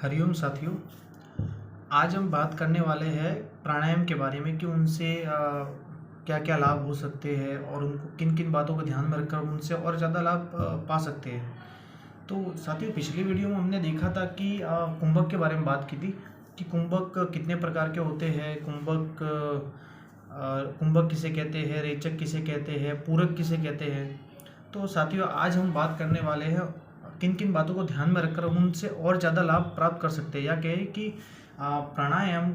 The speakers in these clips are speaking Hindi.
हरिओम साथियों। आज हम बात करने वाले हैं प्राणायाम के बारे में कि उनसे क्या क्या लाभ हो सकते हैं और उनको किन किन बातों को ध्यान में रखकर हम उनसे और ज़्यादा लाभ पा सकते हैं। तो साथियों, पिछली वीडियो में हमने देखा था कि कुंभक के बारे में बात की थी कि कुंभक कितने प्रकार के होते हैं। कुंभक किसे कहते हैं, रेचक किसे कहते हैं, पूरक किसे कहते हैं। तो साथियों, आज हम बात करने वाले हैं किन किन बातों को ध्यान में रखकर हम उनसे और ज़्यादा लाभ प्राप्त कर सकते हैं, या कहें कि प्राणायाम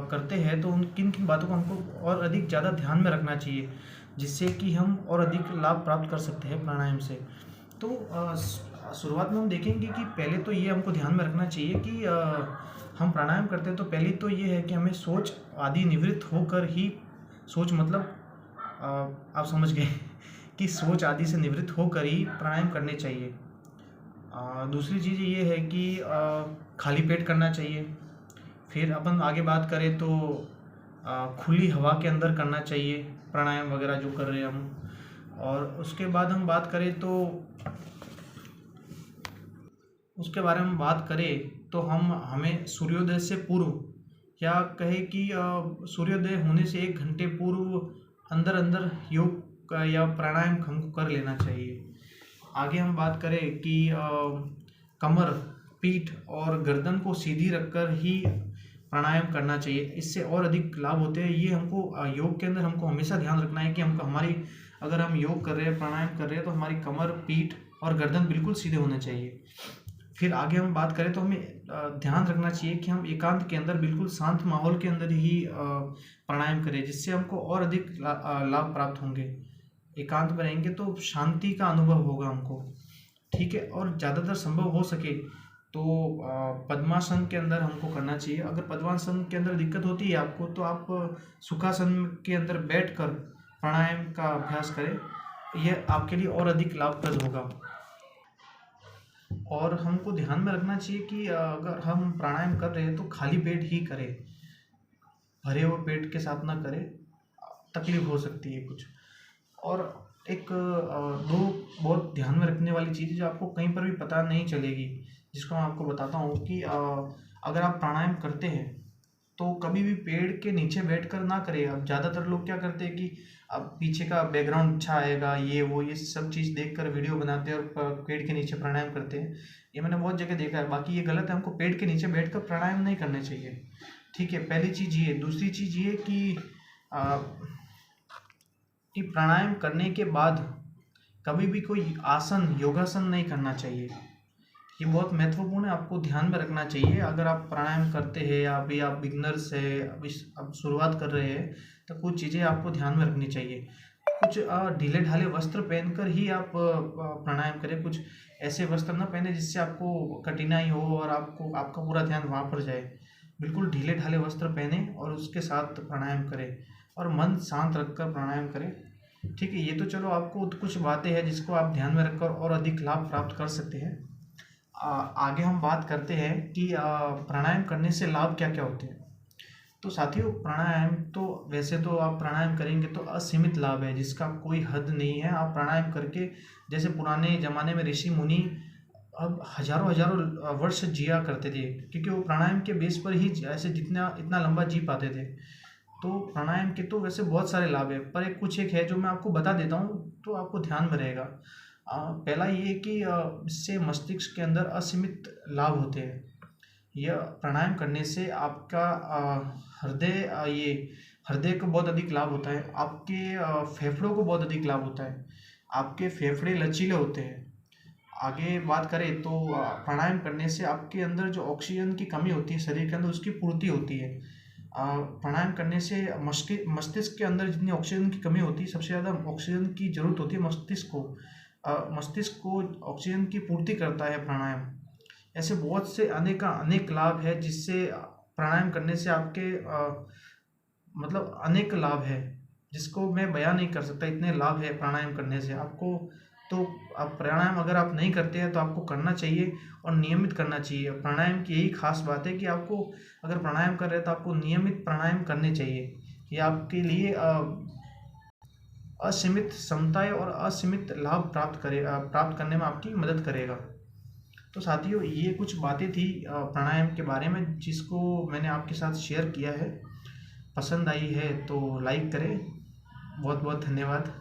करते हैं तो उन किन किन बातों को हमको और अधिक ज़्यादा ध्यान में रखना चाहिए जिससे कि हम और अधिक लाभ प्राप्त कर सकते हैं प्राणायाम से। तो शुरुआत में हम देखेंगे कि पहले तो ये हमको ध्यान में रखना चाहिए कि हम प्राणायाम करते हैं तो पहले तो ये है कि हमें सोच आदि निवृत्त होकर ही, सोच मतलब आप समझ गए कि सोच आदि से निवृत्त होकर ही प्राणायाम करने चाहिए। दूसरी चीज़ ये है कि खाली पेट करना चाहिए। फिर अपन आगे बात करें तो खुली हवा के अंदर करना चाहिए प्राणायाम वगैरह जो कर रहे हैं हम। और उसके बाद हम बात करें तो उसके बारे में बात करें तो हमें सूर्योदय से पूर्व, या कहे कि सूर्योदय होने से 1 घंटे पूर्व अंदर अंदर योग का या प्राणायाम हमको कर लेना चाहिए। आगे हम बात करें कि कमर, पीठ और गर्दन को सीधी रखकर ही प्राणायाम करना चाहिए। इससे और अधिक लाभ होते हैं। ये हमको योग के अंदर हमको हमेशा ध्यान रखना है कि अगर हम योग कर रहे हैं, प्राणायाम कर रहे हैं, तो हमारी कमर, पीठ और गर्दन बिल्कुल सीधे होने चाहिए। फिर आगे हम बात करें तो हमें ध्यान रखना चाहिए कि हम एकांत के अंदर, बिल्कुल शांत माहौल के अंदर ही प्राणायाम करें, जिससे हमको और अधिक लाभ प्राप्त होंगे। एकांत में रहेंगे तो शांति का अनुभव होगा हमको, ठीक है। और ज़्यादातर संभव हो सके तो पद्मासन के अंदर हमको करना चाहिए। अगर पद्मासन के अंदर दिक्कत होती है आपको, तो आप सुखासन के अंदर बैठकर प्राणायाम का अभ्यास करें। यह आपके लिए और अधिक लाभप्रद होगा। और हमको ध्यान में रखना चाहिए कि अगर हम प्राणायाम कर रहे हैं तो खाली पेट ही करें, भरे हुए पेट के साथ ना करें, तकलीफ हो सकती है कुछ। और एक दो बहुत ध्यान में रखने वाली चीज़ जो आपको कहीं पर भी पता नहीं चलेगी, जिसको मैं आपको बताता हूँ कि अगर आप प्राणायाम करते हैं तो कभी भी पेड़ के नीचे बैठकर ना करें। अब ज़्यादातर लोग क्या करते हैं कि अब पीछे का बैकग्राउंड अच्छा आएगा, ये सब चीज़ देखकर वीडियो बनाते हैं और पेड़ के नीचे प्राणायाम करते हैं। ये मैंने बहुत जगह देखा है, बाकी ये गलत है। हमको पेड़ के नीचे बैठकर प्राणायाम नहीं करने चाहिए, ठीक है। पहली चीज़ ये। दूसरी चीज़ ये कि प्राणायाम करने के बाद कभी भी कोई आसन, योगासन नहीं करना चाहिए। ये बहुत महत्वपूर्ण है, आपको ध्यान में रखना चाहिए। अगर आप प्राणायाम करते हैं या अभी आप बिगनर्स है, अब शुरुआत कर रहे हैं, तो कुछ चीज़ें आपको ध्यान में रखनी चाहिए। कुछ ढीले ढाले वस्त्र पहनकर ही आप प्राणायाम करें। कुछ ऐसे वस्त्र ना पहने जिससे आपको कठिनाई हो और आपका पूरा ध्यान वहाँ पर जाए। बिल्कुल ढीले ढाले वस्त्र पहने और उसके साथ प्राणायाम करें और मन शांत रखकर प्राणायाम करें, ठीक है। ये तो चलो आपको कुछ बातें हैं जिसको आप ध्यान में रखकर और अधिक लाभ प्राप्त कर सकते हैं। आगे हम बात करते हैं कि प्राणायाम करने से लाभ क्या क्या होते हैं। तो साथियों, प्राणायाम तो वैसे तो आप प्राणायाम करेंगे तो असीमित लाभ है, जिसका कोई हद नहीं है। आप प्राणायाम करके, जैसे पुराने ज़माने में ऋषि मुनि अब हजारों हजारों वर्ष जिया करते थे, क्योंकि वो प्राणायाम के बेस पर ही ऐसे इतना लंबा जी पाते थे। तो प्राणायाम के तो वैसे बहुत सारे लाभ है, पर एक है जो मैं आपको बता देता हूँ तो आपको ध्यान में रहेगा। पहला ये कि इससे मस्तिष्क के अंदर असीमित लाभ होते हैं। यह प्राणायाम करने से आपका हृदय को बहुत अधिक लाभ होता है। आपके फेफड़ों को बहुत अधिक लाभ होता है। आपके फेफड़े लचीले होते हैं। आगे बात करें तो प्राणायाम करने से आपके अंदर जो ऑक्सीजन की कमी होती है शरीर के अंदर, उसकी पूर्ति होती है। प्राणायाम करने से मस्तिष्क के अंदर जितनी ऑक्सीजन की कमी होती है, सबसे ज़्यादा ऑक्सीजन की ज़रूरत होती है मस्तिष्क को। मस्तिष्क को ऑक्सीजन की पूर्ति करता है प्राणायाम। ऐसे बहुत से अनेक लाभ है, जिससे प्राणायाम करने से आपके मतलब अनेक लाभ है, जिसको मैं बयान नहीं कर सकता। इतने लाभ है प्राणायाम करने से आपको। तो आप प्राणायाम अगर आप नहीं करते हैं तो आपको करना चाहिए और नियमित करना चाहिए। प्राणायाम की यही खास बात है कि आपको अगर प्राणायाम कर रहे हैं तो आपको नियमित प्राणायाम करने चाहिए। ये आपके लिए असीमित क्षमताएं और असीमित लाभ प्राप्त करने में आपकी मदद करेगा। तो साथियों, ये कुछ बातें थी प्राणायाम के बारे में, जिसको मैंने आपके साथ शेयर किया है। पसंद आई है तो लाइक करें। बहुत बहुत धन्यवाद।